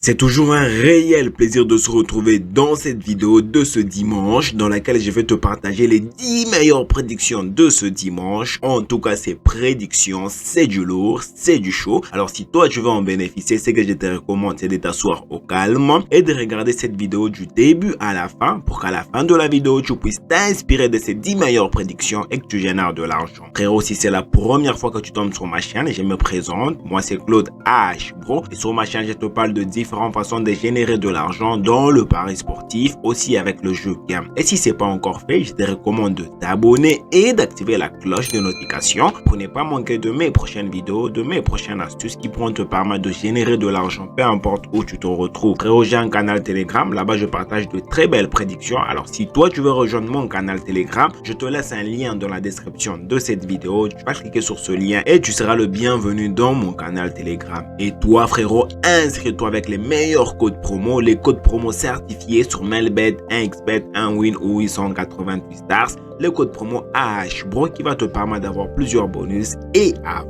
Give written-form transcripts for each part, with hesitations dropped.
C'est toujours un réel plaisir de se retrouver dans cette vidéo de ce dimanche dans laquelle je vais te partager les 10 meilleures prédictions de ce dimanche. En tout cas, ces prédictions, c'est du lourd, c'est du chaud. Alors si toi tu veux en bénéficier, c'est que je te recommande de t'asseoir au calme et de regarder cette vidéo du début à la fin pour qu'à la fin de la vidéo, tu puisses t'inspirer de ces 10 meilleures prédictions et que tu génères de l'argent. Frérot, si c'est la première fois que tu tombes sur ma chaîne, je me présente. Moi, c'est Claude H. Bro. Et sur ma chaîne, je te parle de différentes façons de générer de l'argent dans le pari sportif, aussi avec le jeu game. Et si c'est pas encore fait, je te recommande de t'abonner et d'activer la cloche de notification pour ne pas manquer de mes prochaines vidéos, de mes prochaines astuces qui pourront te permettre de générer de l'argent, peu importe où tu te retrouves. Frérot, j'ai un canal Telegram, là-bas je partage de très belles prédictions. Alors si toi tu veux rejoindre mon canal Telegram, je te laisse un lien dans la description de cette vidéo. Tu vas cliquer sur ce lien et tu seras le bienvenu dans mon canal Telegram. Et toi frérot, inscris-toi avec les meilleurs codes promo, les codes promo certifiés sur Melbet, 1xBet, 1win ou 888 stars, le code promo AHBRO qui va te permettre d'avoir plusieurs bonus et avantages.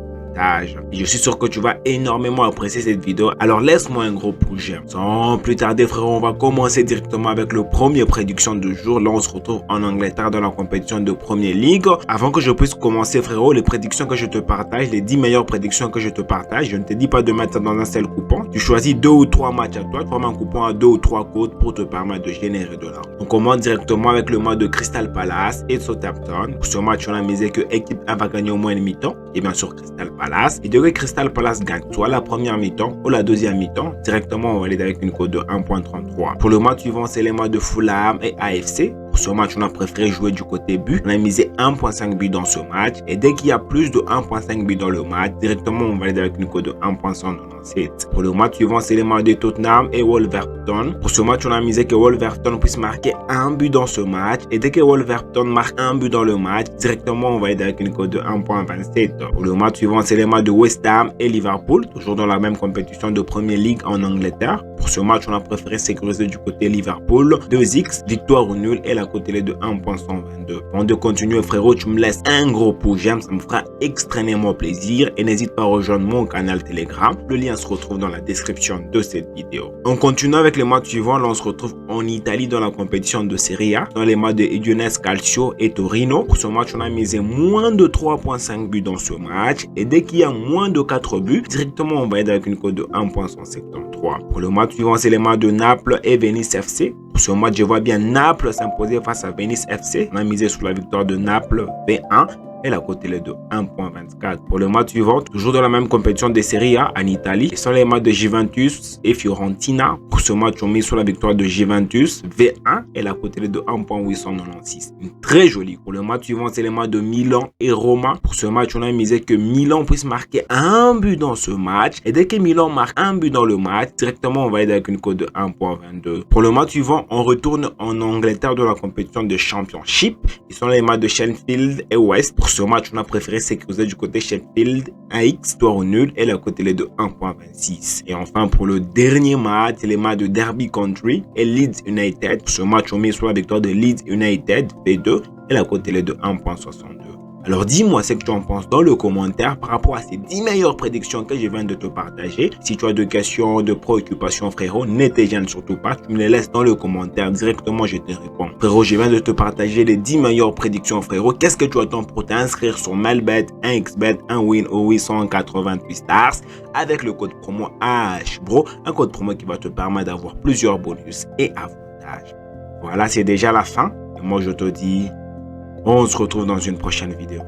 Et je suis sûr que tu vas énormément apprécier cette vidéo, alors laisse-moi un gros pouce j'aime. Sans plus tarder frérot, on va commencer directement avec le premier prédiction du jour. Là on se retrouve en Angleterre dans la compétition de Premier League. Avant que je puisse commencer frérot, les prédictions que je te partage, les 10 meilleures prédictions que je te partage, je ne te dis pas de mettre ça dans un seul coupon. Tu choisis 2 ou 3 matchs à toi, tu prends un coupon à 2 ou 3 codes pour te permettre de générer de l'argent. On commence directement avec le match de Crystal Palace et Southampton. Pour ce match, on a misé que équipe 1 va gagner au moins une mi-temps et bien sûr Crystal Palace. Et de que Crystal Palace gagne soit la première mi-temps ou la deuxième mi-temps, directement on valide avec une cote de 1.33. Pour le match suivant, c'est les matchs de Fulham et AFC. Pour ce match, on a préféré jouer du côté but. On a misé 1.5 but dans ce match. Et dès qu'il y a plus de 1.5 but dans le match, directement on valide avec une cote de 1.197. Pour le match suivant, c'est les matchs de Tottenham et Wolverhampton. Pour ce match, on a misé que Wolverhampton puisse marquer un but dans ce match. Et dès que Wolverhampton marque un but dans le match, directement on valide avec une cote de 1.27. Pour le match suivant, c'est les matchs de West Ham et Liverpool, toujours dans la même compétition de Premier League en Angleterre. Pour ce match, on a préféré sécuriser du côté Liverpool, 2x, victoire ou nul et la cote est de 1.122. Avant de continuer frérot, tu me laisses un gros pouce j'aime, ça me fera extrêmement plaisir et n'hésite pas à rejoindre mon canal Telegram. Le lien se retrouve dans la description de cette vidéo. On continue avec les matchs suivants. Là, on se retrouve en Italie dans la compétition de Serie A, dans les matchs de Udinese Calcio et Torino. Pour ce match, on a misé moins de 3.5 buts dans ce match et dès qu'il y a moins de 4 buts, directement on va être avec une cote de 1.173. Pour le match suivant, c'est les matchs de Naples et Venice FC. Pour ce match, je vois bien Naples s'imposer face à Venice FC. On a misé sur la victoire de Naples V1 et la cote est de 1.24. Pour le match suivant, toujours dans la même compétition de Serie A en Italie, ce sont les matchs de Juventus et Fiorentina. Pour ce match, on met sur la victoire de Juventus V1 et la cote est de 1.896. Une très jolie. Pour le match suivant, c'est les matchs de Milan et Roma. Pour ce match, on a misé que Milan puisse marquer un but dans ce match. Et dès que Milan marque un but dans le match, directement on va être avec une cote de 1.22. Pour le match suivant, on retourne en Angleterre dans la compétition de Championship. Ce sont les matchs de Sheffield et West. Pour ce match, on a préféré sécuriser du côté Sheffield 1x, victoire ou nul et la cote est de 1.26. Et enfin, pour le dernier match, c'est les matchs de Derby County et Leeds United. Pour ce match, on met sur la victoire de Leeds United V2 et la cote est de 1.62. Alors dis-moi ce que tu en penses dans le commentaire par rapport à ces 10 meilleures prédictions que je viens de te partager. Si tu as de questions, de préoccupations frérot, ne te gêne surtout pas. Tu me les laisses dans le commentaire directement, je te réponds. Frérot, je viens de te partager les 10 meilleures prédictions frérot. Qu'est-ce que tu attends pour t'inscrire sur Melbet, 1xBet, 1win ou 888 stars avec le code promo AHBRO, un code promo qui va te permettre d'avoir plusieurs bonus et avantages. Voilà, c'est déjà la fin. Et moi je te dis... on se retrouve dans une prochaine vidéo.